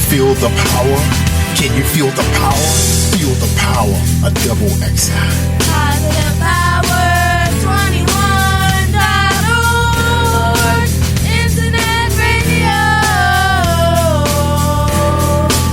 feel the power? Can you feel the power? Feel the power of double XI. Positive Power 21.org. Internet radio.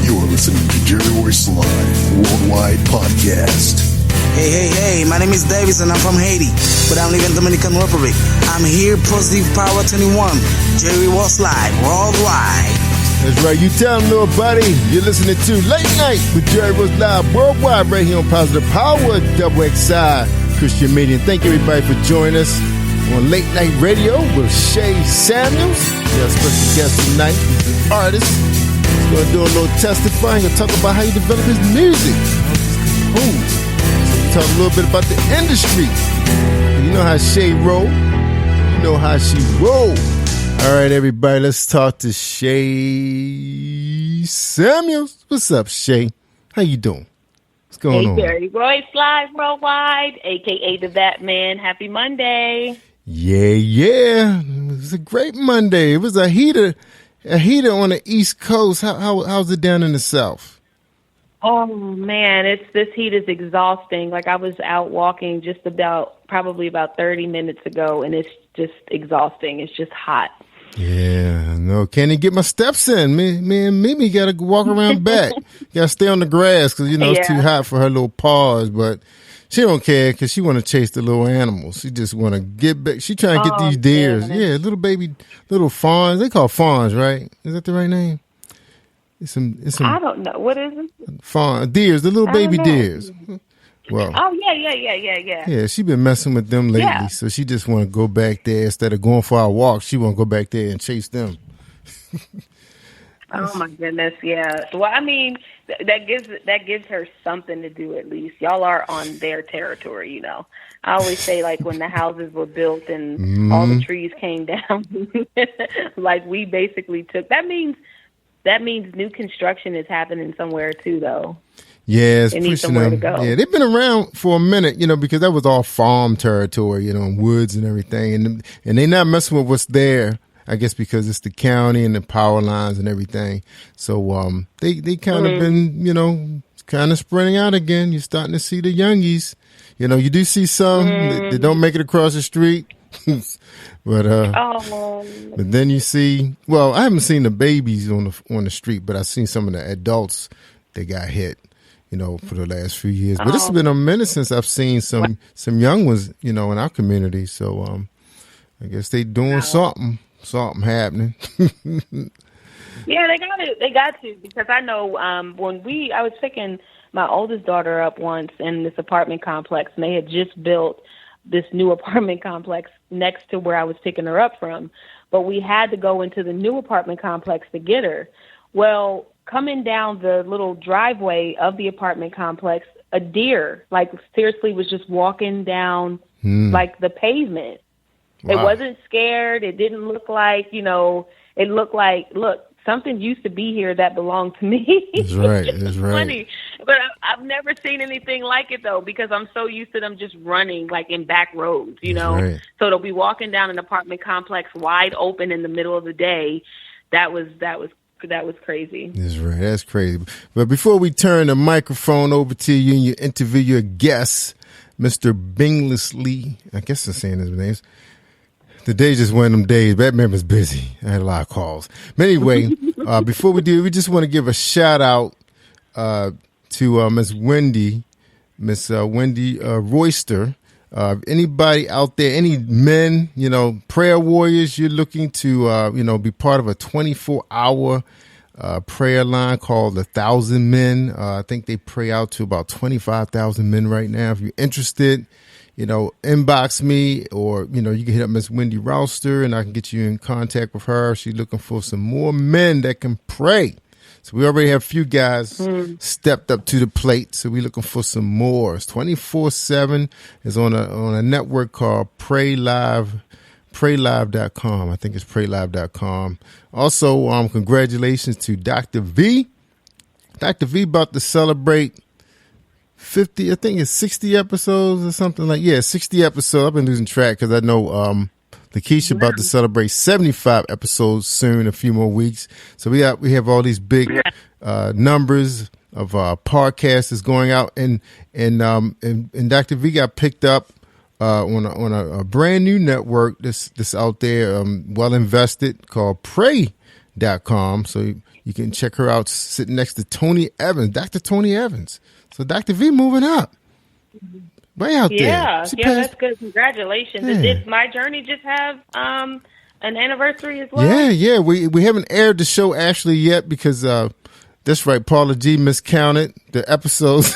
You are listening to Jerry Royce Live Worldwide Podcast. Hey, my name is Davis and I'm from Haiti, but I'm living in Dominican Republic. I'm here, Positive Power 21, Jerry Royce Live Worldwide. That's right, you tell them, little buddy, you're listening to Late Night with Jerry Royce Live Worldwide right here on Positive Power, Double XI, Christian Media. Thank you everybody for joining us on Late Night Radio with SHAY Samuels. We have a special guest tonight, he's an artist. He's going to do a little testifying and talk about how he developed his music. Talk a little bit about the industry. You know how SHAY roll. You know how she roll. All right, everybody, let's talk to SHAY Samuels. What's up, SHAY? How you doing? What's going on? Hey, Jerry Royce Live Worldwide, a.k.a. the Batman. Happy Monday. Yeah. It was a great Monday. It was a heater on the East Coast. How's it down in the South? Oh, man, this heat is exhausting. Like, I was out walking probably about 30 minutes ago, and it's just exhausting. It's just hot. Yeah, no, can't even get my steps in. Me and Mimi got to walk around back. Got to stay on the grass because, it's too hot for her little paws, but she don't care because she want to chase the little animals. She just want to get back. She trying to get these deers. Man. Yeah, little fawns. They call fawns, right? Is that the right name? It's some. I don't know. What is it? Fawn deers, the little baby deers. Well. Oh yeah. Yeah, she been messing with them lately, so she just want to go back there instead of going for our walk. She want to go back there and chase them. Oh my goodness, yeah. Well, I mean, that gives her something to do at least. Y'all are on their territory, I always say, like, when the houses were built and all the trees came down, like, we basically took. That means new construction is happening somewhere too, though. Yeah, it's they need somewhere to go. Yeah, they've been around for a minute, because that was all farm territory, woods and everything, and they're not messing with what's there. I guess because it's the county and the power lines and everything. So they kind of been, kind of spreading out again. You're starting to see the youngies. You do see some that don't make it across the street. But then you see, well, I haven't seen the babies on the street, but I've seen some of the adults that got hit, for the last few years. But it's been a minute since I've seen some young ones, in our community. So I guess they doing something happening. Yeah, they got to, because I know when I was picking my oldest daughter up once in this apartment complex, and they had just built this new apartment complex next to where I was picking her up from. But we had to go into the new apartment complex to get her. Well, coming down the little driveway of the apartment complex, a deer, like, seriously was just walking down, like, the pavement. Wow. It wasn't scared. It didn't look like, it looked like, look, something used to be here that belonged to me. That's right. Funny. But I've never seen anything like it, though, because I'm so used to them just running, like, in back roads, Right. So they'll be walking down an apartment complex wide open in the middle of the day. That was crazy. That's right. That's crazy. But before we turn the microphone over to you and you interview your guest, Mr. Billingley, I guess I'm saying his name. Today's just one of them days. Batman was busy. I had a lot of calls. But anyway, before we do, we just want to give a shout out to Miss Wendy Royster. Anybody out there, any men, prayer warriors, you're looking to, be part of a 24-hour prayer line called 1,000 Men. I think they pray out to about 25,000 men right now. If you're interested, inbox me, or, you can hit up Miss Wendy Royster and I can get you in contact with her. She's looking for some more men that can pray. So we already have a few guys stepped up to the plate. So we're looking for some more. It's 24/7. It's on a network called PrayLive.com. I think it's PrayLive.com. Also, congratulations to Dr. V. Dr. V about to celebrate 50, I think it's 60 episodes or something 60 episodes. I've been losing track because I know Lakeisha about to celebrate 75 episodes soon, a few more weeks. So we have all these big numbers of podcasts is going out, and Dr. V got picked up on a brand new network that's out there, well invested, called Pray.com. So you can check her out, sitting next to Tony Evans, Dr. Tony Evans. So Dr. V moving up. Way out there. Yeah, that's good. Congratulations. Yeah. Did My Journey just have an anniversary as well? Yeah. We haven't aired the show actually yet because that's right, Paula G miscounted the episodes.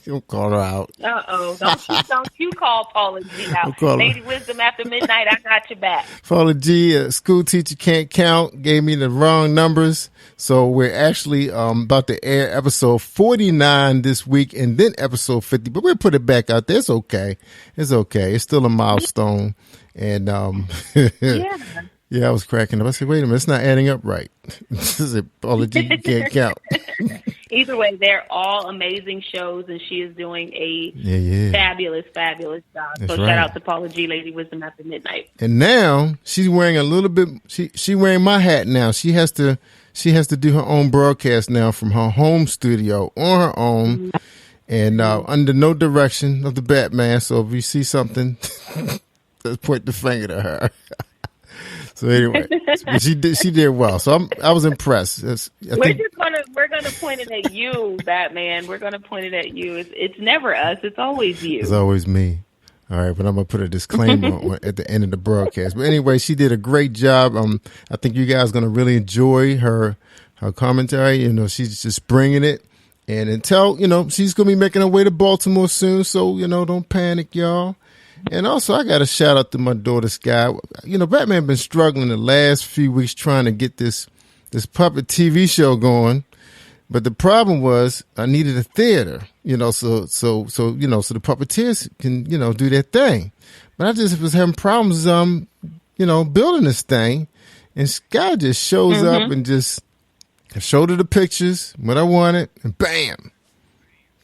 Don't call her out. Don't you call Paula G out. Lady Wisdom After Midnight, I got your back. Paula G, a school teacher can't count, gave me the wrong numbers. So we're actually about to air episode 49 this week and then episode 50. But we'll put it back out there. It's okay. It's still a milestone. And yeah, I was cracking up. I said, wait a minute, it's not adding up right. Paula G, you can't count. Either way, they're all amazing shows, and she is doing a fabulous job. That's so right. Shout out to Paula G, Lady Wisdom After Midnight. And now she's wearing a little bit. She wearing my hat now. She has to do her own broadcast now from her home studio on her own, and under no direction of the Batman. So if you see something, let's point the finger to her. So anyway, she did well. So I was impressed. We're gonna point it at you, Batman. We're gonna point it at you. It's never us. It's always you. It's always me. All right, but I'm gonna put a disclaimer at the end of the broadcast. But anyway, she did a great job. I think you guys are gonna really enjoy her commentary. You know, she's just bringing it. And until she's gonna be making her way to Baltimore soon. So don't panic, y'all. And also, I got a shout out to my daughter, Sky. Batman been struggling the last few weeks trying to get this puppet TV show going. But the problem was I needed a theater, so the puppeteers can, do their thing. But I just was having problems, building this thing. And Sky just shows up and just showed her the pictures, what I wanted, and bam,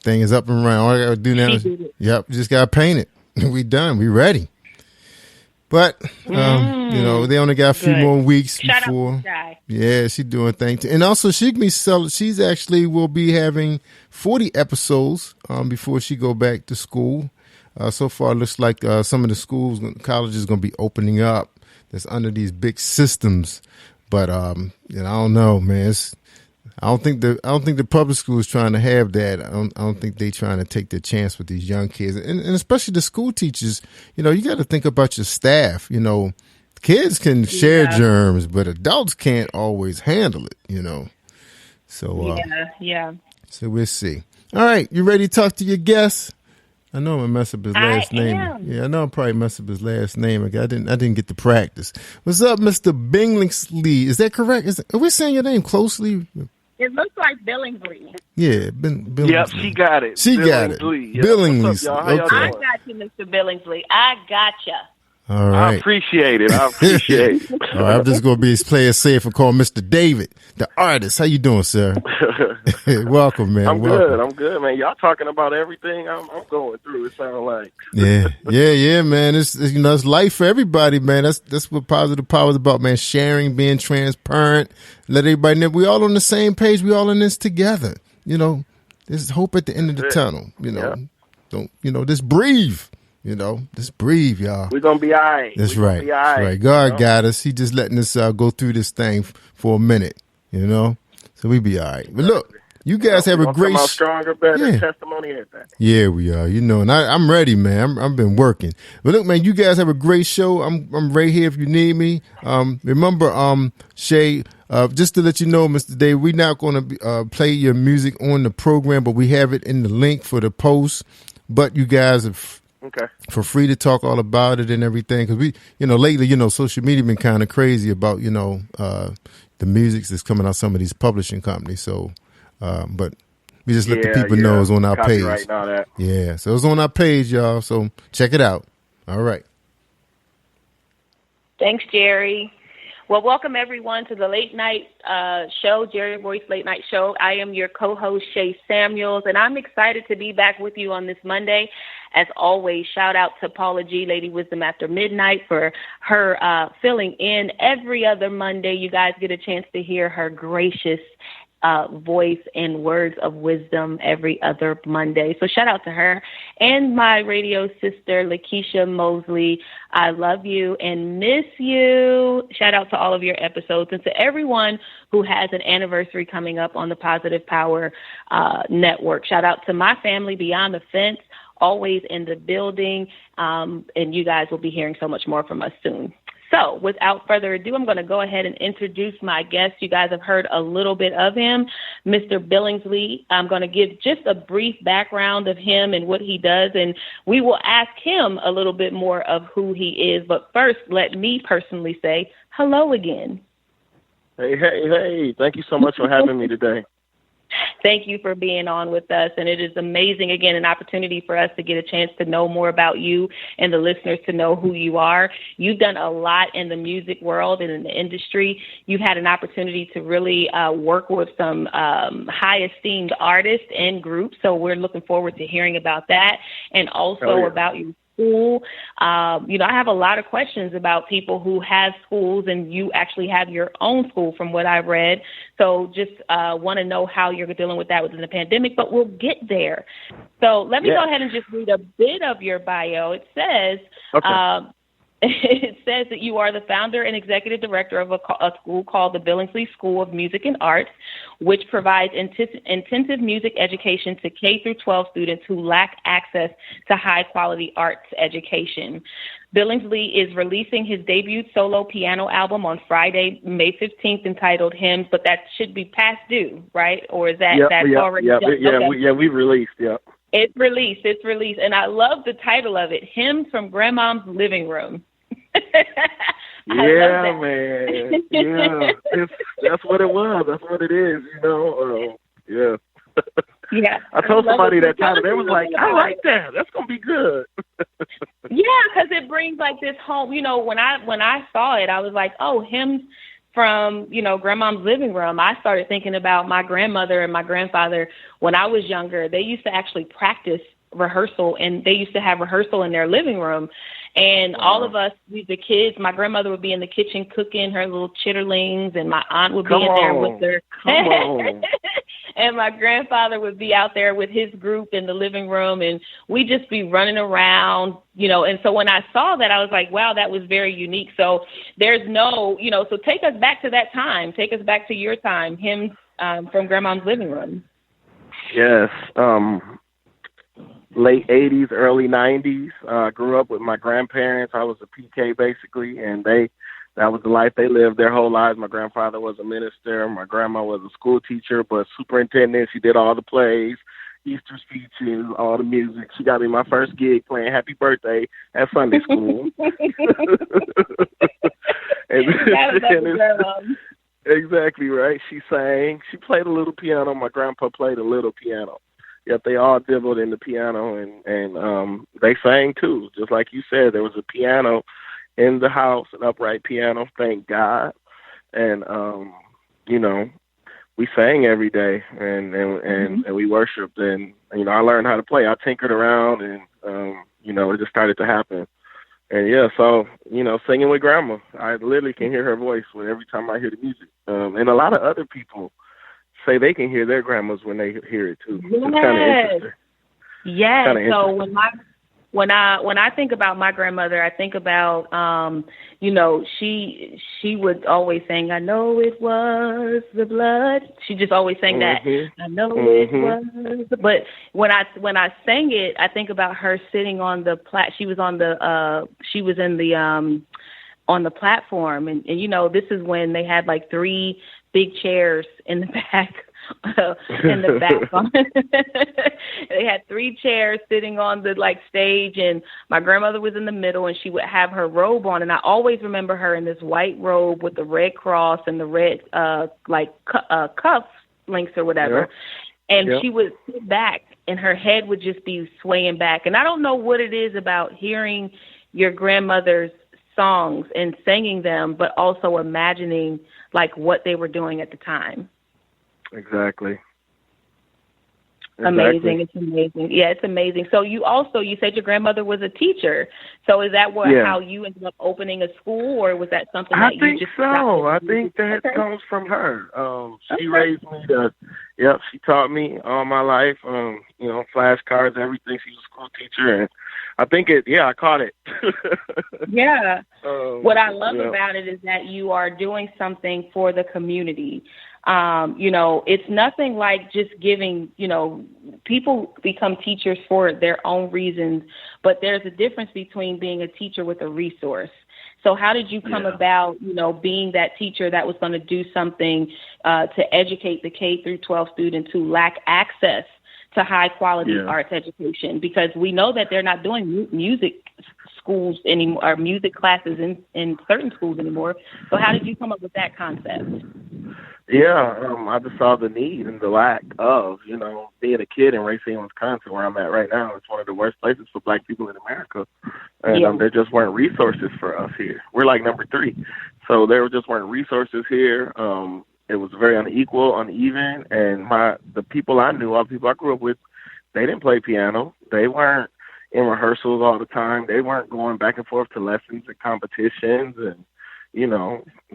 thing is up and running. All I got to do now is, just got to paint it. We done. We ready. But, they only got a few more weeks Shout before. Out to Shy. Yeah, she's doing things. And also, she's actually will be having 40 episodes before she go back to school. So far, it looks like some of the schools, colleges going to be opening up. That's under these big systems. But, I don't know, man. I don't think the public school is trying to have that. I don't think they trying to take their chance with these young kids, and especially the school teachers. You got to think about your staff. Kids can share germs, but adults can't always handle it. So So we'll see. All right, you ready to talk to your guest? I know I'm gonna mess up his last name. Am. Yeah, I know I'm probably mess up his last name. I didn't get to practice. What's up, Mr. Billingsley? Is that correct? Are we saying your name closely? It looks like Billingsley. Yeah, Billingsley. Yep, she got it. She got it. Yep. Billingsley. What's up, y'all? How y'all Okay. I doing? got you, Mr. Billingsley. I gotcha. All I right. appreciate it. All right, I'm just gonna be his player safe and call Mr. David, the artist. How you doing, sir? Welcome, man. I'm Welcome. good, man. Y'all talking about everything I'm going through. It sounds like. Yeah, man. It's it's life for everybody, man. That's what Positive Power is about, man. Sharing, being transparent, let everybody know we all on the same page. We all in this together. There's hope at the end of the tunnel. Don't just breathe. Just breathe, y'all. We're gonna be all right. That's right. That's right. God got us. He just letting us go through this thing for a minute. So we be all right. But look, you guys have a great come out stronger, better testimony, everything. Yeah, we are. And I'm ready, man. I've been working. But look, man, you guys have a great show. I'm right here if you need me. Remember, Shay, just to let you know, Mr. Dave, we're not going to play your music on the program, but we have it in the link for the post. But you guys have for free to talk all about it and everything. Because we, lately, social media been kind of crazy about, the music that's coming out some of these publishing companies. So, but we just let the people know it's on our page. And all that. Yeah, so it's on our page, y'all. So check it out. All right. Thanks, Jerry. Well, welcome everyone to the late night show, Jerry Royce Late Night Show. I am your co-host, Shay Samuels, and I'm excited to be back with you on this Monday As always, shout out to Paula G, Lady Wisdom After Midnight, for her filling in every other Monday. You guys get a chance to hear her gracious voice and words of wisdom every other Monday. So shout out to her and my radio sister, Lakeisha Mosley. I love you and miss you. Shout out to all of your episodes and to everyone who has an anniversary coming up on the Positive Power Network. Shout out to my family beyond the fence, always in the building. And you guys will be hearing so much more from us soon. So without further ado, I'm going to go ahead and introduce my guest. You guys have heard a little bit of him, Mr. Billingsley. I'm going to give just a brief background of him and what he does, and we will ask him a little bit more of who he is. But first, let me personally say hello again. Hey. Thank you so much for having me today. Thank you for being on with us. And it is amazing, again, an opportunity for us to get a chance to know more about you and the listeners to know who you are. You've done a lot in the music world and in the industry. You've had an opportunity to really work with some high esteemed artists and groups. So we're looking forward to hearing about that and also about your school. I have a lot of questions about people who have schools, and you actually have your own school from what I've read. So just want to know how you're dealing with that within the pandemic, but we'll get there. So let me go ahead and just read a bit of your bio. It says, it says that you are the founder and executive director of a school called the Billingsley School of Music and Arts, which provides intensive music education to K through 12 students who lack access to high-quality arts education. Billingsley is releasing his debut solo piano album on Friday, May 15th, entitled Hymns, but that should be past due, right? Or is that already done? We released, It's released, and I love the title of it, Hymns from Grandmom's Living Room. Yeah, man. Yeah, that's what it was. That's what it is, Yeah. Yeah. I told somebody that title. They was like, I like that. That's going to be good. Yeah, because it brings like this home. When I saw it, I was like, oh, Hymns from, Grandmom's Living Room. I started thinking about my grandmother and my grandfather when I was younger. They used to actually practice rehearsal, and they used to have rehearsal in their living room. And all of us, the kids, my grandmother would be in the kitchen cooking her little chitterlings, and my aunt would be in there with her. And my grandfather would be out there with his group in the living room, and we'd just be running around, And so when I saw that, I was like, wow, that was very unique. So there's no, so take us back to that time. Take us back to your time, Hymns from Grandmom's Living Room. Yes. Late 80s, early 90s. Grew up with my grandparents. I was a PK basically, and that was the life they lived their whole lives. My grandfather was a minister. My grandma was a school teacher, but superintendent. She did all the plays, Easter speeches, all the music. She got me my first gig playing Happy Birthday at Sunday school. Exactly right. She sang. She played a little piano. My grandpa played a little piano. Yet they all dibbled in the piano, and they sang too. Just like you said, there was a piano in the house, an upright piano, thank God. And, we sang every day, and we worshiped, and, I learned how to play. I tinkered around, and, it just started to happen. And, so, singing with Grandma, I literally can hear her voice every time I hear the music. And a lot of other people say they can hear their grandmas when they hear it too. Yes. It's kind of interesting. Yes. So when I think about my grandmother, I think about she would always sing, I know it was the blood. She just always sang that. I know it was. But when I sang it, I think about her sitting on the she was on the platform, and this is when they had like 3 big chairs in the back. They had 3 chairs sitting on the stage, and my grandmother was in the middle, and she would have her robe on, and I always remember her in this white robe with the red cross and the red cuff links or whatever. And she would sit back, and her head would just be swaying back. And I don't know what it is about hearing your grandmother's songs and singing them, but also imagining what they were doing at the time. Exactly. Amazing. It's amazing. Yeah, it's amazing. So you said your grandmother was a teacher. So is that how you ended up opening a school, or was that something that you just... I think that comes from her. She raised me she taught me all my life, flashcards, everything. She was a school teacher, and I think I caught it. Yeah. What I love about it is that you are doing something for the community. It's nothing like just giving, people become teachers for their own reasons, but there's a difference between being a teacher with a resource. So how did you come about, being that teacher that was going to do something to educate the K through 12 students who lack access to high quality arts education? Because we know that they're not doing music schools anymore, or music classes in certain schools anymore. So how did you come up with that concept? I just saw the need and the lack of, being a kid in Racine, Wisconsin, where I'm at right now. It's one of the worst places for Black people in America. And there just weren't resources for us here. We're like number 3. So there just weren't resources here. It was very unequal, uneven. And the people I knew, all the people I grew up with, they didn't play piano. They weren't in rehearsals all the time. They weren't going back and forth to lessons and competitions, and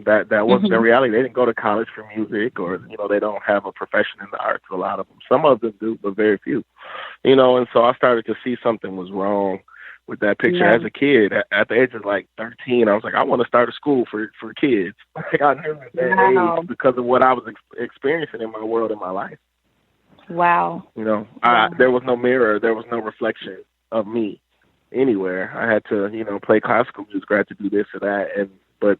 that wasn't the reality. They didn't go to college for music, or they don't have a profession in the arts. A lot of them, some of them do, but very few. And so I started to see something was wrong with that picture as a kid. At the age of like 13, I was like, I want to start a school for kids. Like, I knew at that age because of what I was experiencing in my world, in my life. Wow. There was no mirror, there was no reflection of me anywhere. I had to, play classical music, I had to do this or that, but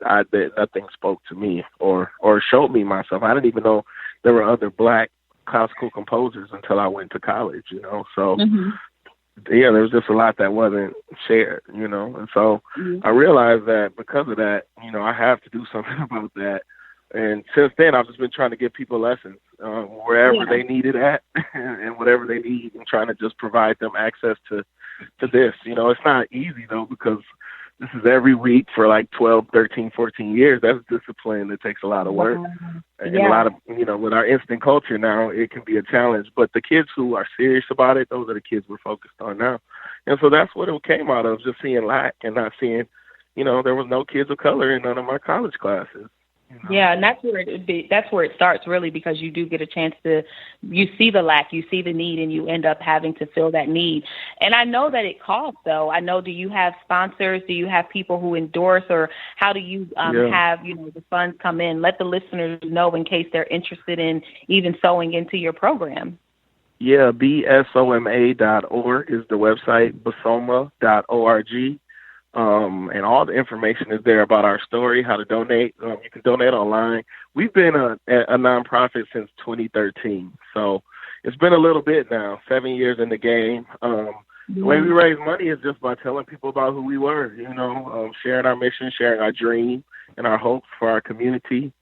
nothing spoke to me or showed me myself. I didn't even know there were other Black classical composers until I went to college, So, there was just a lot that wasn't shared, And so I realized that because of that, I have to do something about that. And since then, I've just been trying to give people lessons wherever they need it at and whatever they need, and trying to just provide them access to this. It's not easy, though, because this is every week for like 12, 13, 14 years. That's discipline. It takes a lot of work. And a lot of, with our instant culture now, it can be a challenge. But the kids who are serious about it, those are the kids we're focused on now. And so that's what it came out of, just seeing lack and not seeing, there was no kids of color in none of my college classes. Yeah, and that's where it starts, really, because you do get a chance you see the lack, you see the need, and you end up having to fill that need. And I know that it costs, though. I know, do you have sponsors? Do you have people who endorse, or how do you have, the funds come in? Let the listeners know in case they're interested in even sewing into your program. Yeah, bsoma.org is the website, basoma.org. And all the information is there about our story, how to donate. You can donate online. We've been a nonprofit since 2013, so it's been a little bit now, 7 years in the game. The way we raise money is just by telling people about who we were, sharing our mission, sharing our dream and our hopes for our community.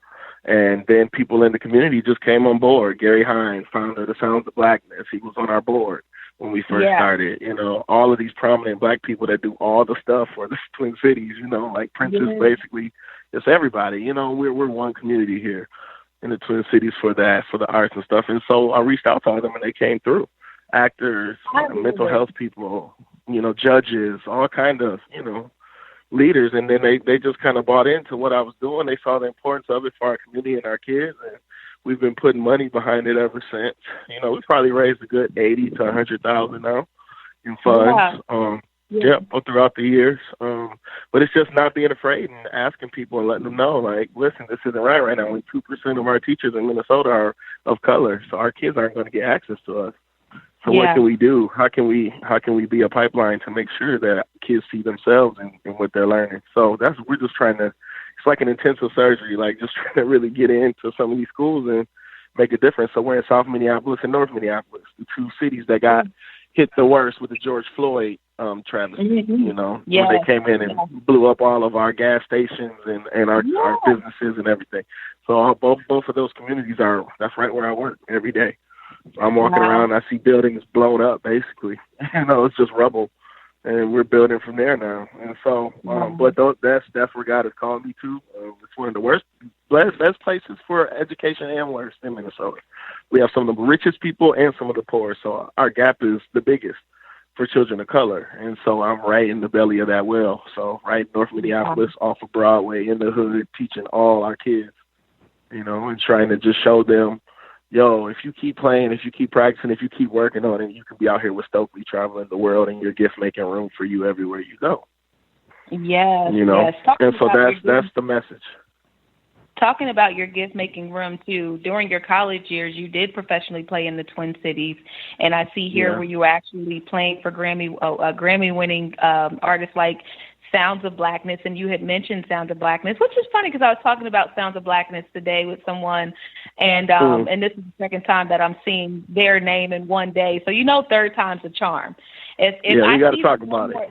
And then people in the community just came on board. Gary Hines, founder of the Sounds of Blackness, he was on our board when we first started. All of these prominent Black people that do all the stuff for the Twin Cities, like Princess, basically, it's everybody. We're one community here in the Twin Cities for that, for the arts and stuff. And so I reached out to them, and they came through. Actors, mental health people, judges, all kind of, leaders. And then they just kind of bought into what I was doing. They saw the importance of it for our community and our kids, and we've been putting money behind it ever since. We've probably raised a good $80,000 to $100,000 now in funds. Throughout the years. But it's just not being afraid and asking people and letting them know, like, listen, this isn't right now. Only 2% of our teachers in Minnesota are of color, so our kids aren't going to get access to us. So what can we do? How can we be a pipeline to make sure that kids see themselves in what they're learning? So we're just trying to. It's like an intensive surgery, like just trying to really get into some of these schools and make a difference. So we're in South Minneapolis and North Minneapolis, the two cities that got hit the worst with the George Floyd tragedy. Where they came in and blew up all of our gas stations and our businesses and everything. So both of those communities that's right where I work every day. I'm walking around, I see buildings blown up, basically. It's just rubble. and we're building from there now. And so, but that's where God has called me to. It's one of the best places for education and worst in Minnesota. We have some of the richest people and some of the poorest, so our gap is the biggest for children of color. And so I'm right in the belly of that well. So right in North Minneapolis, off of Broadway, in the hood, teaching all our kids, and trying to just show them, yo, if you keep playing, if you keep practicing, if you keep working on it, you can be out here with Stokely traveling the world, and your gift making room for you everywhere you go. Yes, yes. And so that's the message. Talking about your gift-making room, too, during your college years, you did professionally play in the Twin Cities, and I see here where you were actually playing for Grammy-winning artists like Sounds of Blackness, and you had mentioned Sounds of Blackness, which is funny because I was talking about Sounds of Blackness today with someone, and this is the second time that I'm seeing their name in one day. So third time's a charm. We got to talk about it.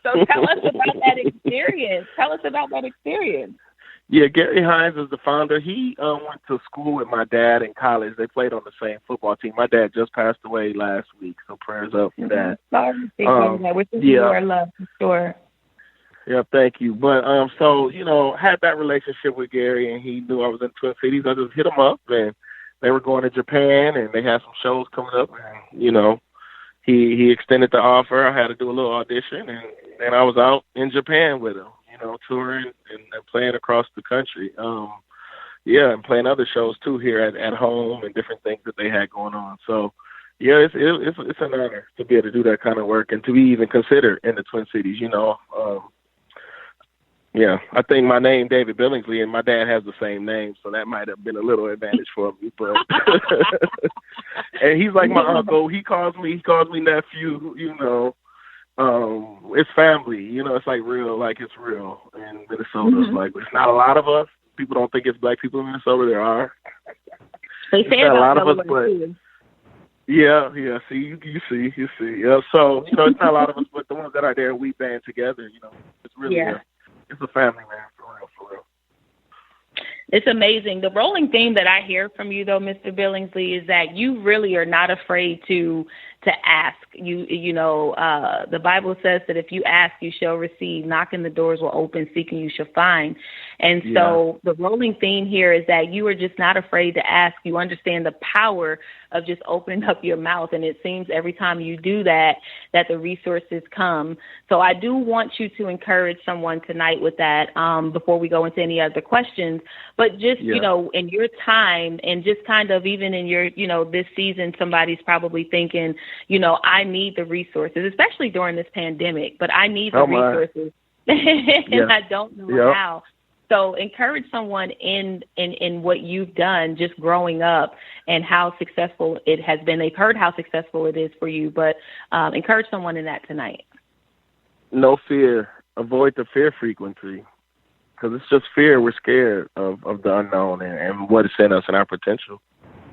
So tell us about that experience. Yeah, Gary Hines is the founder. He went to school with my dad in college. They played on the same football team. My dad just passed away last week, so prayers up for that. Sorry, our love for sure. Yeah, thank you. But had that relationship with Gary, and he knew I was in Twin Cities. I just hit him up, and they were going to Japan, and they had some shows coming up, and he extended the offer. I had to do a little audition, and then I was out in Japan with him, touring and playing across the country. And playing other shows too here at home and different things that they had going on. So, it's an honor to be able to do that kind of work and to be even considered in the Twin Cities. I think my name David Billingsley, and my dad has the same name, so that might have been a little advantage for me. But and he's like my uncle. He calls me nephew. It's family. It's like real, like it's real in Minnesota. Like it's not a lot of us. People don't think it's black people in Minnesota. There are. They say a lot of us, but yeah. See, you see. Yeah. So it's not a lot of us, but the ones that are there, we band together. It's really. It's a family, man, for real. It's amazing. The rolling theme that I hear from you, though, Mr. Billingsley, is that you really are not afraid to ask. The Bible says that if you ask, you shall receive. Knocking, the doors will open. Seeking, you shall find. And so the rolling theme here is that you are just not afraid to ask. You understand the power of just opening up your mouth. And it seems every time you do that the resources come. So I do want you to encourage someone tonight with that before we go into any other questions. But just, in your time and just kind of even in your, this season, somebody's probably thinking, I need the resources, especially during this pandemic, but I need the resources and I don't know how. So encourage someone in what you've done just growing up and how successful it has been. They've heard how successful it is for you, but encourage someone in that tonight. No fear. Avoid the fear frequency because it's just fear. We're scared of the unknown and what is in us and our potential.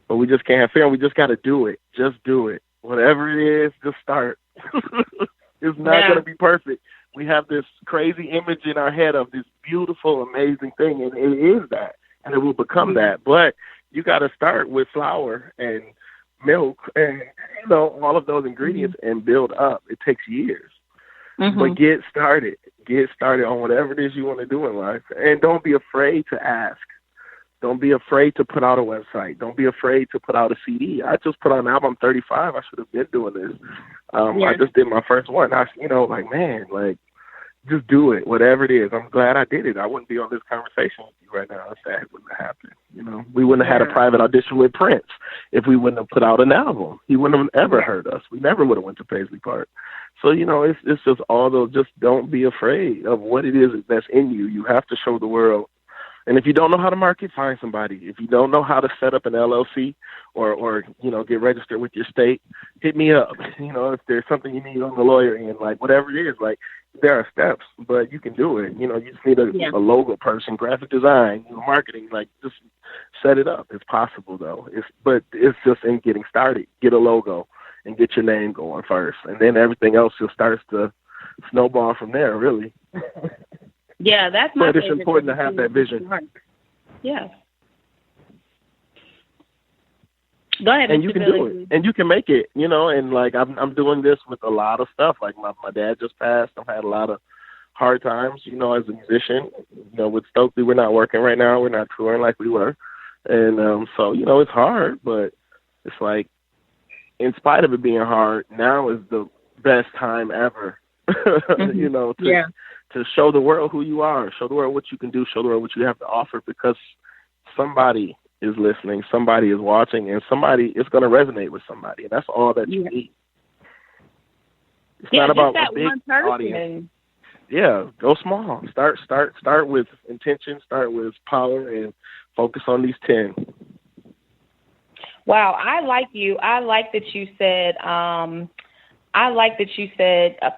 But we just can't have fear. We just got to do it. Just do it. Whatever it is, just start. It's not going to be perfect. We have this crazy image in our head of this beautiful, amazing thing, and it is that, and it will become that. But you got to start with flour and milk and, all of those ingredients and build up. It takes years. But get started. Get started on whatever it is you want to do in life. And don't be afraid to ask. Don't be afraid to put out a website. Don't be afraid to put out a CD. I just put out an album. I'm 35. I should have been doing this. I just did my first one. Just do it, whatever it is. I'm glad I did it. I wouldn't be on this conversation with you right now if that wouldn't have happened. We wouldn't have had a private audition with Prince if we wouldn't have put out an album. He wouldn't have ever heard us. We never would have went to Paisley Park. So, it's just all those, just don't be afraid of what it is that's in you. You have to show the world. And if you don't know how to market, find somebody. If you don't know how to set up an LLC or get registered with your state, hit me up. If there's something you need on the lawyer end, whatever it is, there are steps, but you can do it. You just need a logo person, graphic design, marketing, just set it up. It's possible though. It's just in getting started. Get a logo and get your name going first. And then everything else just starts to snowball from there, really. Yeah, that's my favorite. But it's important to have that vision. Yeah. Go ahead, And Mr. you can Billingley. do it, and you can make it, and like I'm doing this with a lot of stuff. Like my dad just passed. I've had a lot of hard times, as a musician. With Stokely, we're not working right now. We're not touring like we were, and so it's hard, but it's like, in spite of it being hard, now is the best time ever. To show the world who you are, show the world what you can do, show the world what you have to offer, because somebody is listening, somebody is watching, and somebody is going to resonate with somebody, and that's all that you need. It's not about that a big one person. audience. Yeah, go small. Start with intention. Start with power, and focus on these 10. Wow, I like you. I like that you said.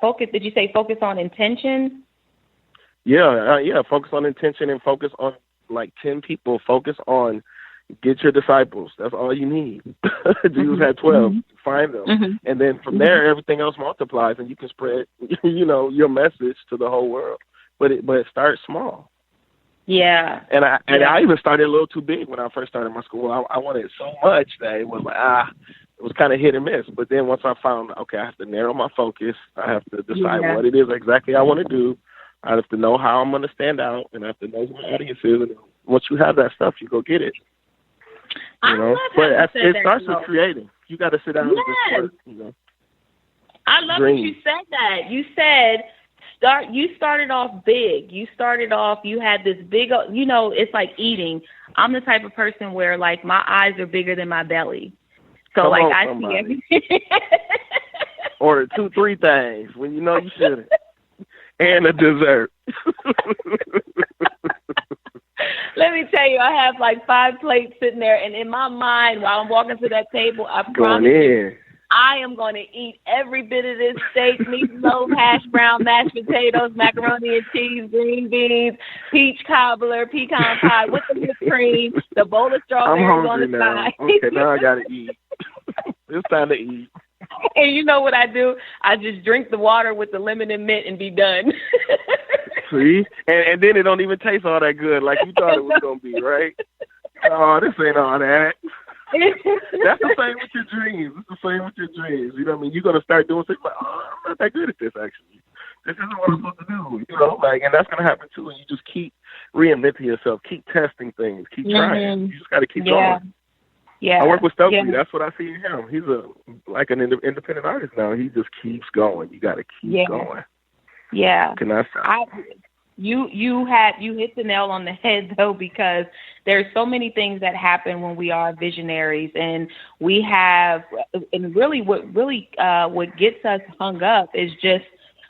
Focus. Did you say focus on intention? Yeah. Focus on intention and focus on like 10 people. Focus on get your disciples. That's all you need. Jesus had 12. Find them, and then from there, everything else multiplies, and you can spread, your message to the whole world. But start small. Yeah. And I even started a little too big when I first started my school. I wanted so much that it was like it was kind of hit and miss. But then once I found, okay, I have to narrow my focus. I have to decide what it is exactly I want to do. I have to know how I'm going to stand out, and I have to know who my audience is. And once you have that stuff, you go get it. But it starts with creating. You got to sit down and just work. I love that you said that. You said you started off big. You started off, you had this big, it's like eating. I'm the type of person where like my eyes are bigger than my belly. So like I see everything. Order 2-3 things when you shouldn't. And a dessert. Let me tell you, I have like 5 plates sitting there, and in my mind, while I'm walking to that table, I promise you, I am going to eat every bit of this steak, meatloaf, hash brown, mashed potatoes, macaroni and cheese, green beans, peach cobbler, pecan pie with the whipped cream, the bowl of strawberries on the side. Okay, now I got to eat. It's time to eat. And you know what I do? I just drink the water with the lemon and mint and be done. See? And then it don't even taste all that good like you thought it was going to be, right? Oh, this ain't all that. That's the same with your dreams. It's the same with your dreams. You know what I mean? You're going to start doing things like, I'm not that good at this, actually. This isn't what I'm supposed to do. And that's going to happen, too. And you just keep reinventing yourself, keep testing things, keep trying. You just got to keep going. Yeah. I work with Stokely. Yeah. That's what I see in him. He's like an independent artist now. He just keeps going. You got to keep going. Yeah. Can I stop? You hit the nail on the head though, because there's so many things that happen when we are visionaries, and what gets us hung up is just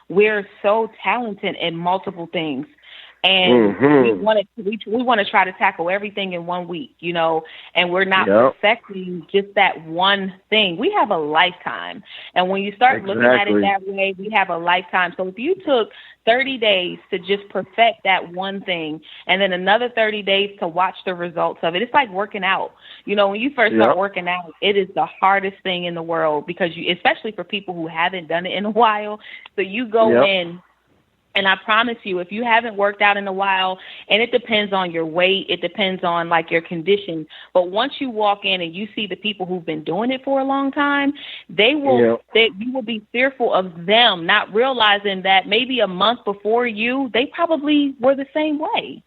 we're so talented in multiple things. And we want to try to tackle everything in 1 week, and we're not perfecting just that one thing. We have a lifetime. And when you start looking at it that way, we have a lifetime. So if you took 30 days to just perfect that one thing, and then another 30 days to watch the results of it, it's like working out. When you first start working out, it is the hardest thing in the world, because especially for people who haven't done it in a while. So you go in, and I promise you, if you haven't worked out in a while, and it depends on your weight, it depends on like your condition, but once you walk in and you see the people who've been doing it for a long time, you will be fearful of them, not realizing that maybe a month before you, they probably were the same way.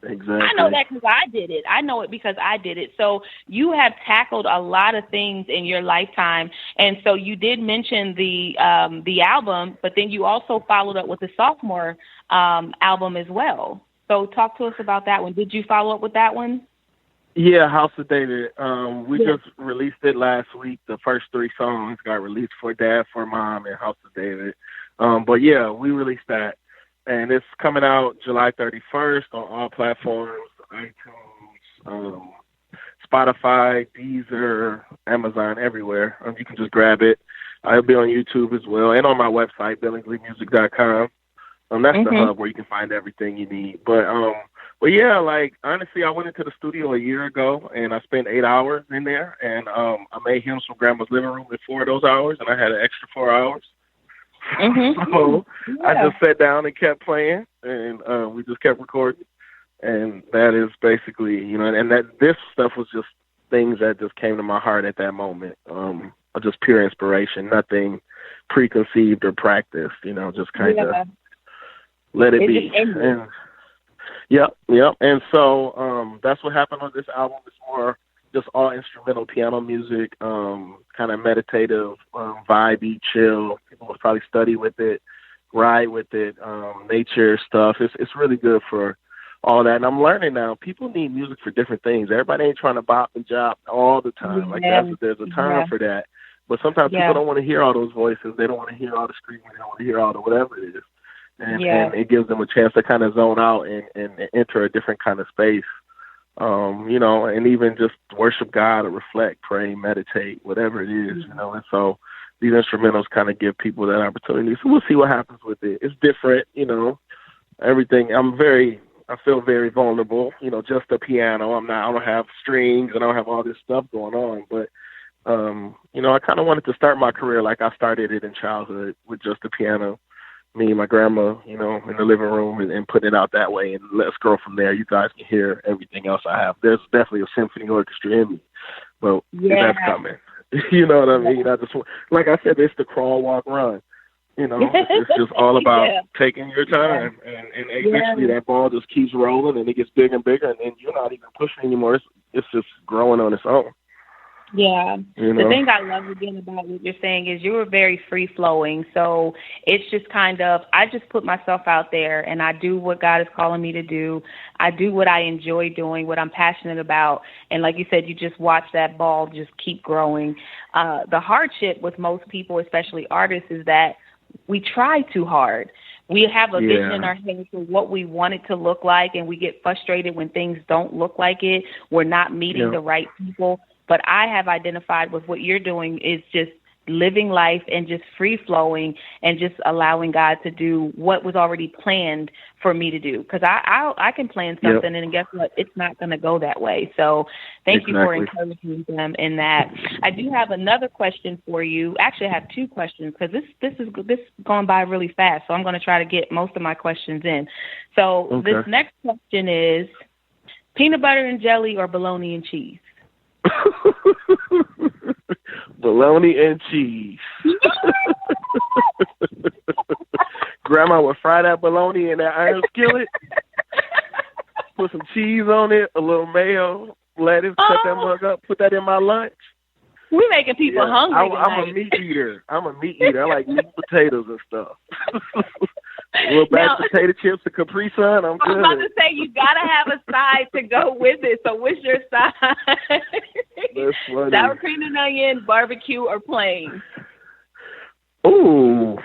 Exactly. I know that because I did it. I know it because I did it. So you have tackled a lot of things in your lifetime. And so you did mention the album, but then you also followed up with the sophomore album as well. So talk to us about that one. Did you follow up with that one? Yeah, House of David. We just released it last week. The first 3 songs got released for Dad, for Mom, and House of David. But yeah, we released that. And it's coming out July 31st on all platforms, iTunes, Spotify, Deezer, Amazon, everywhere. You can just grab it. It'll be on YouTube as well, and on my website, BILLINGLEYmusic.com. That's the hub where you can find everything you need. But yeah, like, honestly, I went into the studio a year ago, and I spent 8 hours in there, and I made hymns from Grandma's living room in 4 of those hours, and I had an extra 4 hours. So I just sat down and kept playing, and we just kept recording, and that is basically, and that this stuff was just things that just came to my heart at that moment. Just pure inspiration, nothing preconceived or practiced, just kind of let it be. And, yep. And so that's what happened on this album. It's more just all instrumental piano music, kind of meditative, vibey, chill. People will probably study with it, ride with it, nature stuff. It's really good for all that. And I'm learning now, people need music for different things. Everybody ain't trying to bop and jop all the time. Like there's a time for that. But sometimes people don't want to hear all those voices. They don't want to hear all the screaming. They don't want to hear all the whatever it is. And it gives them a chance to kind of zone out and enter a different kind of space. And even just worship God or reflect, pray, meditate, whatever it is, And so these instrumentals kind of give people that opportunity. So we'll see what happens with it. It's different, everything. I feel very vulnerable, just a piano. I don't have strings and I don't have all this stuff going on, but I kind of wanted to start my career like I started it in childhood with just the piano, me and my grandma, in the living room and putting it out that way. And let's go from there. You guys can hear everything else I have. There's definitely a symphony orchestra in me, but that's coming. You know what I mean? I just, like I said, it's the crawl, walk, run. It's just all about taking your time. And eventually that ball just keeps rolling and it gets bigger and bigger. And then you're not even pushing anymore. It's just growing on its own. Yeah. The thing I love again about what you're saying is you were very free flowing. So it's just kind of, I just put myself out there and I do what God is calling me to do. I do what I enjoy doing, what I'm passionate about. And like you said, you just watch that ball just keep growing. The hardship with most people, especially artists, is that we try too hard. We have a vision in our head for what we want it to look like, and we get frustrated when things don't look like it. We're not meeting the right people. But I have identified with what you're doing is just living life and just free flowing and just allowing God to do what was already planned for me to do. Because I can plan something and guess what? It's not going to go that way. So thank you for encouraging them in that. I do have another question for you. Actually, I have two questions because this is going by really fast. So I'm going to try to get most of my questions in. So this next question is peanut butter and jelly or bologna and cheese? Bologna and cheese. Grandma would fry that bologna in that iron skillet, put some cheese on it, a little mayo, lettuce, cut that mug up, put that in my lunch. We're making people hungry. I'm a meat eater. I like meat and potatoes and stuff. A little bag of potato chips, a Capri Sun. I'm good. I was about to say, you got to have a side to go with it. So what's your side? That's funny. Sour cream and onion, barbecue, or plain? Ooh,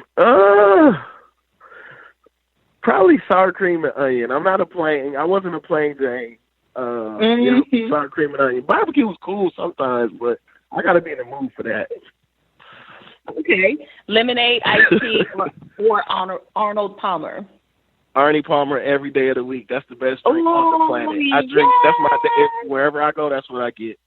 probably sour cream and onion. I wasn't a plain Jane. Sour cream and onion. Barbecue was cool sometimes, but I got to be in the mood for that. Okay. Lemonade, iced tea, or Arnold Palmer? Arnie Palmer every day of the week. That's the best drink on the planet. I drink, that's wherever I go, that's what I get.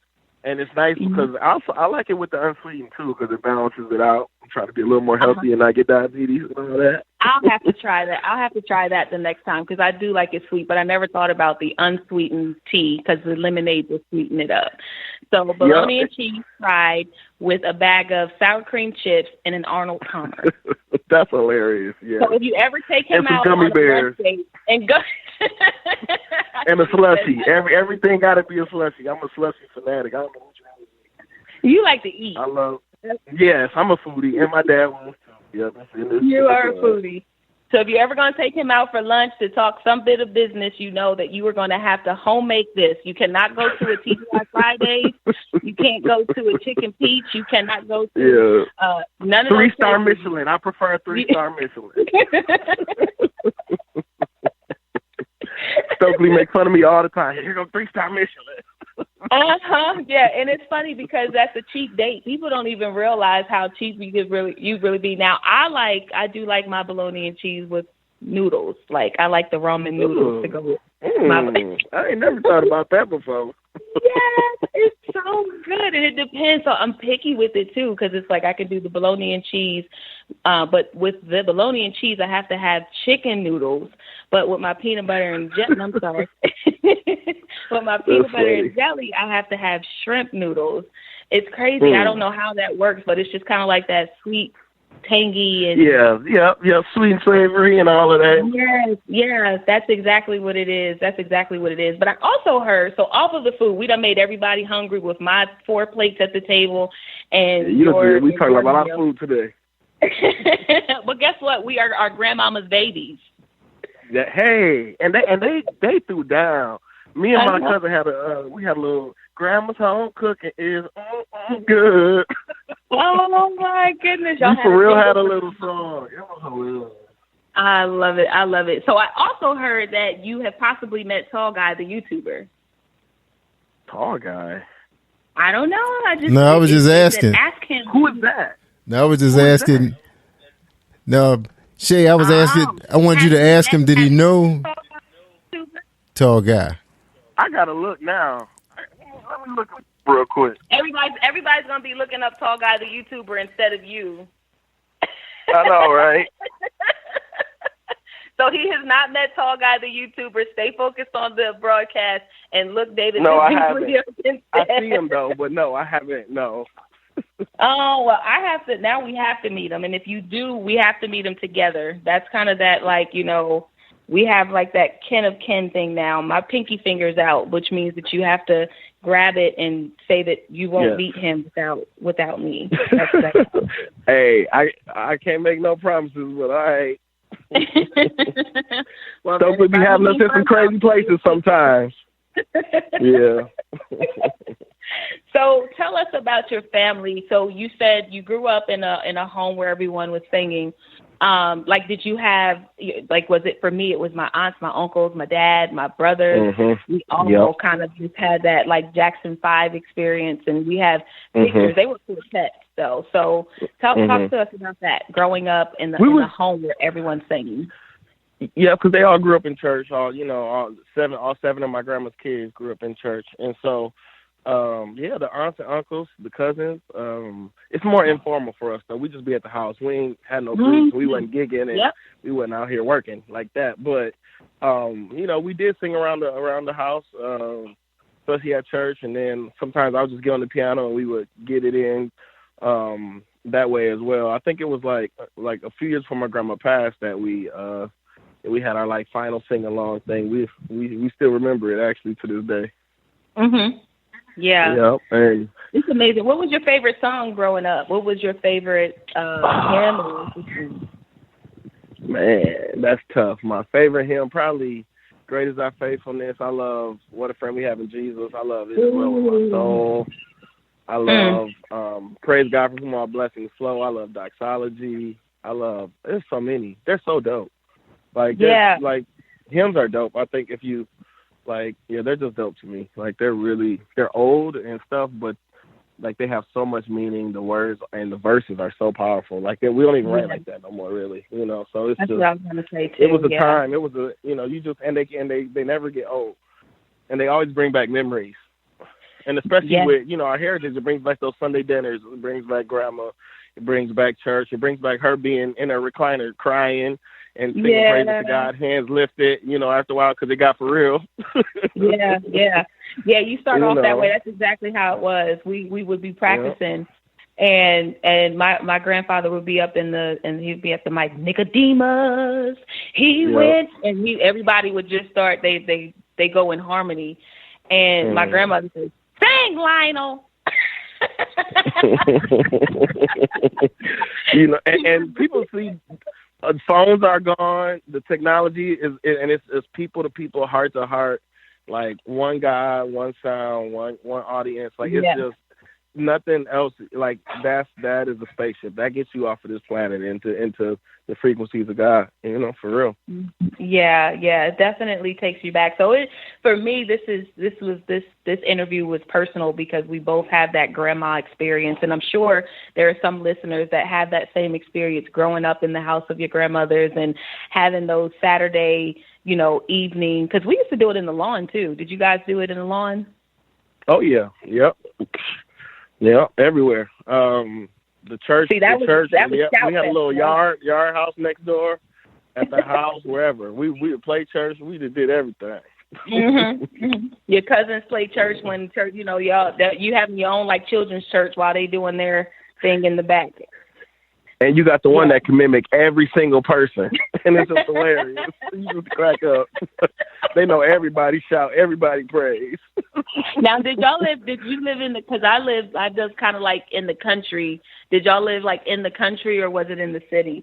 And it's nice because I like it with the unsweetened too because it balances it out. I'm trying to be a little more healthy and not get diabetes and all that. I'll have to try that the next time because I do like it sweet, but I never thought about the unsweetened tea because the lemonade will sweeten it up. So bologna and cheese fried with a bag of sour cream chips and an Arnold Palmer. That's hilarious. Yeah. So if you ever take him out gummy on bears. a date and go and a slushie. Everything got to be a slushie. I'm a slushie fanatic. I don't know what's wrong with me. You like to eat. I love. Yes, I'm a foodie, and my dad was too. Yep. You are a foodie. So if you're ever going to take him out for lunch to talk some bit of business, you know that you are going to have to homemake this. You cannot go to a TGI Fridays. You can't go to a Chicken Peach. You cannot go to none of those 3-star Michelin. I prefer a 3-star Michelin. Stokely make fun of me all the time. Here go 3-star Michelin. Yeah, and it's funny because that's a cheap date. People don't even realize how cheap you really be. Now, I do like my bologna and cheese with noodles. Like I like the ramen noodles to go with. I ain't never thought about that before. Yes, it's so good, and it depends. So I'm picky with it too, because it's like I can do the bologna and cheese, but with the bologna and cheese, I have to have chicken noodles. But with my peanut butter and jelly, I'm sorry, with my peanut butter and jelly, I have to have shrimp noodles. It's crazy. I don't know how that works, but it's just kind of like that sweet, tangy, and sweet and savory and all of that. Yes, that's exactly what it is. But I also heard, so off of the food, we done made everybody hungry with my 4 plates at the table, and we talking about a lot of food today. But guess what? We are our grandmama's babies. Yeah, hey, and they threw down. Me and my cousin had a little grandma's home cooking is good. Oh my goodness, y'all for real had a little song. It was hilarious. I love it. So I also heard that you have possibly met Tall Guy, the YouTuber. Tall Guy? I don't know. I was just asking. Ask him. Who is that? No, I was just asking. No, Shay, I was asking. I wanted you to ask him. Did he know Tall Guy? I gotta look now. Let me look real quick. Everybody's gonna be looking up Tall Guy, the YouTuber, instead of you. I know, right? So he has not met Tall Guy, the YouTuber. Stay focused on the broadcast and look David. No, I haven't. I see him though, but no, I haven't. No. Oh, well, I have to. Now we have to meet him, and if you do, we have to meet him together. That's kind of that, like, you know, we have like that kin of kin thing now. My pinky finger's out, which means that you have to grab it and say that you won't meet him without me. Hey, I can't make no promises, but all right. Well, don't be having us in some crazy places sometimes. Yeah. So tell us about your family. So you said you grew up in a home where everyone was singing. Like, did you have, like, was it, for me, it was my aunts, my uncles, my dad, my brothers. Mm-hmm. We all kind of just had that, like, Jackson 5 experience, and we have figures. They were quartets, though. So talk to us about that, growing up in the home where everyone's singing. Yeah, because they all grew up in church. All seven of my grandma's kids grew up in church, and so the aunts and uncles, the cousins. It's more informal for us though. We just be at the house. We ain't had no groups. We wasn't gigging and we wasn't out here working like that. But we did sing around the house, especially at church. And then sometimes I would just get on the piano and we would get it in that way as well. I think it was like a few years before my grandma passed that we had our like final sing along thing. We still remember it actually to this day. Mhm. Yeah. Yep. And it's amazing. What was your favorite song growing up? What was your favorite hymn? Man, that's tough. My favorite hymn, probably Great Is Our Faithfulness. I love What a Friend We Have in Jesus. I love Israel with my soul. I love Praise God from Whom All Blessings Flow. I love Doxology. There's so many. They're so dope. Like hymns are dope. I think if you they're just dope to me. Like they're old and stuff, but like they have so much meaning. The words and the verses are so powerful. Like we don't even write like that no more, really. So it's That's just. what I was gonna say too. It was a time. It was you just and they never get old, and they always bring back memories, and especially with our heritage. It brings back those Sunday dinners. It brings back grandma. It brings back church. It brings back her being in a recliner crying. And singing praises to God, hands lifted, after a while, because it got for real. Yeah. You start off that way. That's exactly how it was. We would be practicing, and my grandfather would be up and he'd be at the mic. Nicodemus, he went, and everybody would just start. They go in harmony, and my grandmother said, "Sing, Lionel." and people see. Phones are gone. The technology is, and it's people to people, heart to heart. Like one guy, one sound, one audience. Like it's just nothing else. Like that is a spaceship that gets you off of this planet into the frequencies of God. For real. Yeah, it definitely takes you back. So for me, this interview was personal because we both have that grandma experience, and I'm sure there are some listeners that have that same experience growing up in the house of your grandmothers and having those Saturday, evening. Because we used to do it in the lawn too. Did you guys do it in the lawn? Oh yeah, yep, yeah, everywhere. The church, See, that was we had Scout a little Fest, yard house next door, at the house, wherever. We would play church. We just did everything. Your cousins play church when church, y'all you having your own like children's church while they doing their thing in the back. And you got the one that can mimic every single person, and it's just hilarious. You just crack up. They know everybody shout, everybody praise. Now, did you live in because I just kind of like in the country. Did y'all live like in the country or was it in the city?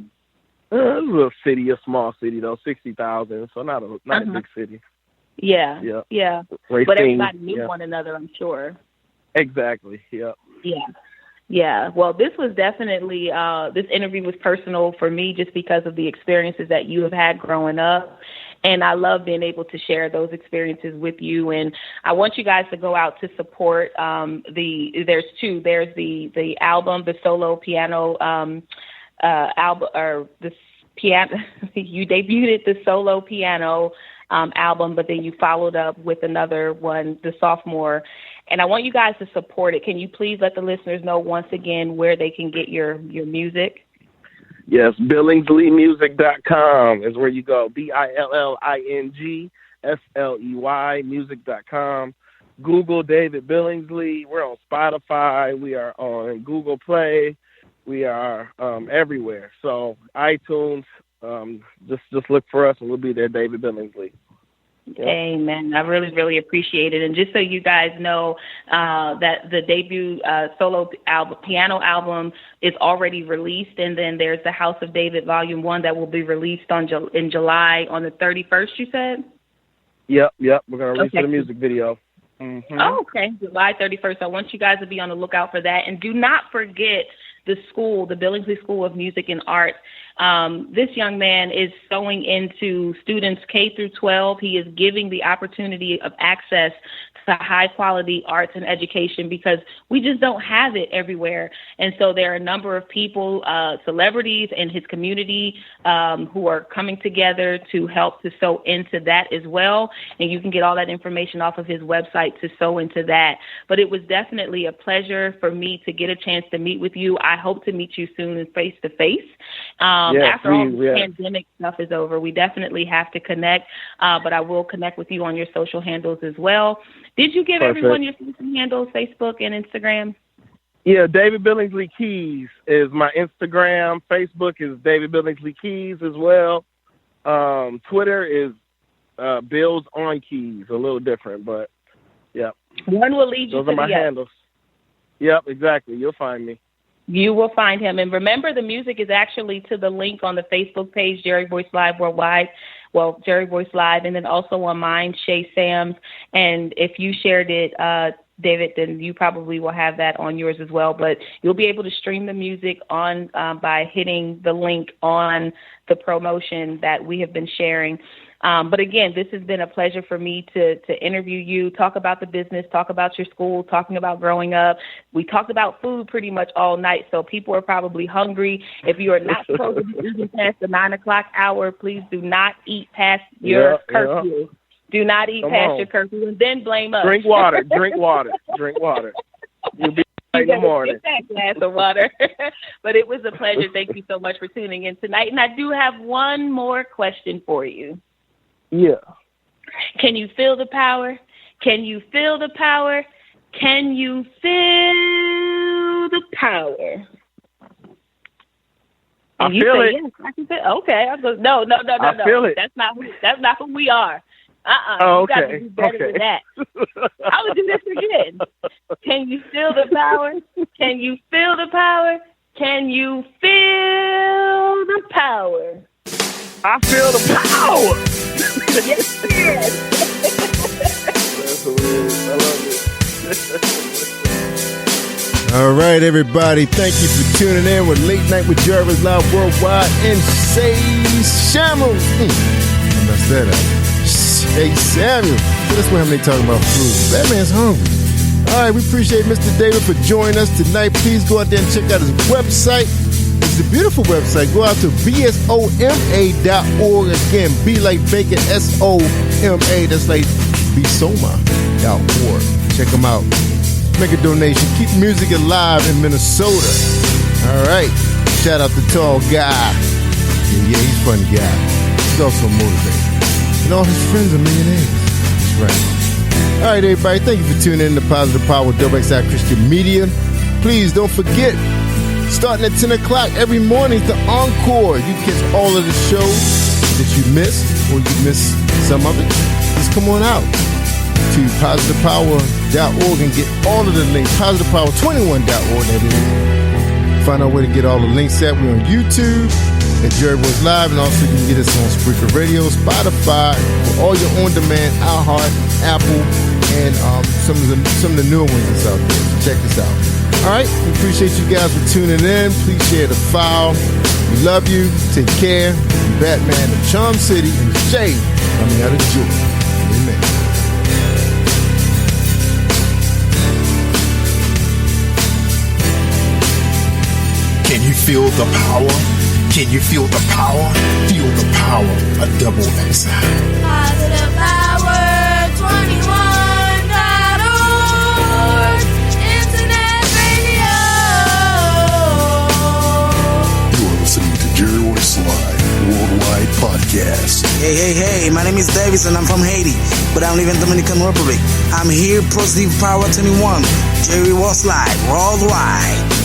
It was a city, a small city though, 60,000, so not a big city. Yeah. Racing, but everybody knew one another, I'm sure. Exactly. Yeah. Yeah. Well, this was definitely, this interview was personal for me just because of the experiences that you have had growing up. And I love being able to share those experiences with you. And I want you guys to go out to support there's two. There's the album, the solo piano album, or the piano. You debuted the solo piano album, but then you followed up with another one, the sophomore. And I want you guys to support it. Can you please let the listeners know once again where they can get your music? Yes, BILLINGLEYmusic.com is where you go. BILLINGSLEY music.com. Google David Billingsley. We're on Spotify. We are on Google Play. We are everywhere. So iTunes, just look for us and we'll be there, David Billingsley. Yep. Amen. I really, really appreciate it. And just so you guys know, that the debut solo album, piano album is already released. And then there's the House of David Volume 1 that will be released in July on the 31st, you said? Yep. We're going to release the music video. Mm-hmm. Oh, okay. July 31st. I want you guys to be on the lookout for that. And do not forget the school, the Billingsley School of Music and Art. This young man is sewing into students K through 12. He is giving the opportunity of access to high quality arts and education because we just don't have it everywhere. And so there are a number of people, celebrities in his community who are coming together to help to sew into that as well. And you can get all that information off of his website to sew into that. But it was definitely a pleasure for me to get a chance to meet with you. I hope to meet you soon and face to face. After all the pandemic stuff is over, we definitely have to connect, but I will connect with you on your social handles as well. Did you give everyone your social handles, Facebook and Instagram? Yeah, David Billingsley Keys is my Instagram. Facebook is David Billingsley Keys as well. Twitter is Bills on Keys, a little different, but yeah. One will lead you Those to are my the handles. Yep, exactly. You'll find me. You will find him. And remember, the music is actually to the link on the Facebook page, Jerry Voice Live Worldwide. Well, Jerry Voice Live, and then also on mine, Shay Sams. And if you shared it, David, then you probably will have that on yours as well. But you'll be able to stream the music on by hitting the link on the promotion that we have been sharing. But again, this has been a pleasure for me to interview you, talk about the business, talk about your school, talking about growing up. We talked about food pretty much all night, so people are probably hungry. If you are not supposed to be eating past the 9 o'clock hour, please do not eat past your curfew. Yeah. Do not eat past your curfew and then blame us. Drink water. You'll be right in the morning. Get that glass of water. But it was a pleasure. Thank you so much for tuning in tonight. And I do have one more question for you. Yeah. Can you feel the power? Can you feel the power? Can you feel the power? I feel it. Yes, I can feel. Okay. I go, no. I feel it. That's not who we are. Oh, you got to do better than that. I would do this again. Can you feel the power? Can you feel the power? Can you feel the power? I feel the power. Yes. That's hilarious. I love it. All right, everybody. Thank you for tuning in with Late Night with Jerry Live Worldwide and Shay Samuel. I messed that up. Shay Samuel. So that's what they talking about food. That man's hungry. All right, we appreciate Mr. David for joining us tonight. Please go out there and check out his website. It's a beautiful website. Go out to bsoma.org. Again, B like bacon, SOMA. That's like bsoma.org. Check them out. Make a donation. Keep music alive in Minnesota. All right. Shout out to Tall Guy. Yeah, he's a funny guy. He's also motivated. And all his friends are millionaires. That's right. All right, everybody. Thank you for tuning in to Positive Power with XI Christian Media. Please don't forget, starting at 10 o'clock every morning, the Encore. You catch all of the shows that you missed or you missed some of it. Just come on out to positivepower.org and get all of the links. Positivepower21.org, that is. Find out where to get all the links at. We're on YouTube at Jerry Royce Live, and also you can get us on Spreaker Radio, Spotify, for all your on-demand, iHeart, Apple, and some of the newer ones that's out there. So check this out. All right, we appreciate you guys for tuning in. Please share the file. We love you. Take care. I'm Batman of Charm City and SHAY coming out of Georgia. Amen. Can you feel the power? Can you feel the power? Feel the power of double XI. Positive Power 21.org. Internet radio. You are listening to Jerry Royce Live Worldwide Podcast. Hey, my name is Davis and I'm from Haiti, but I live in Dominican Republic. I'm here, Positive Power 21, Jerry Royce Live Worldwide.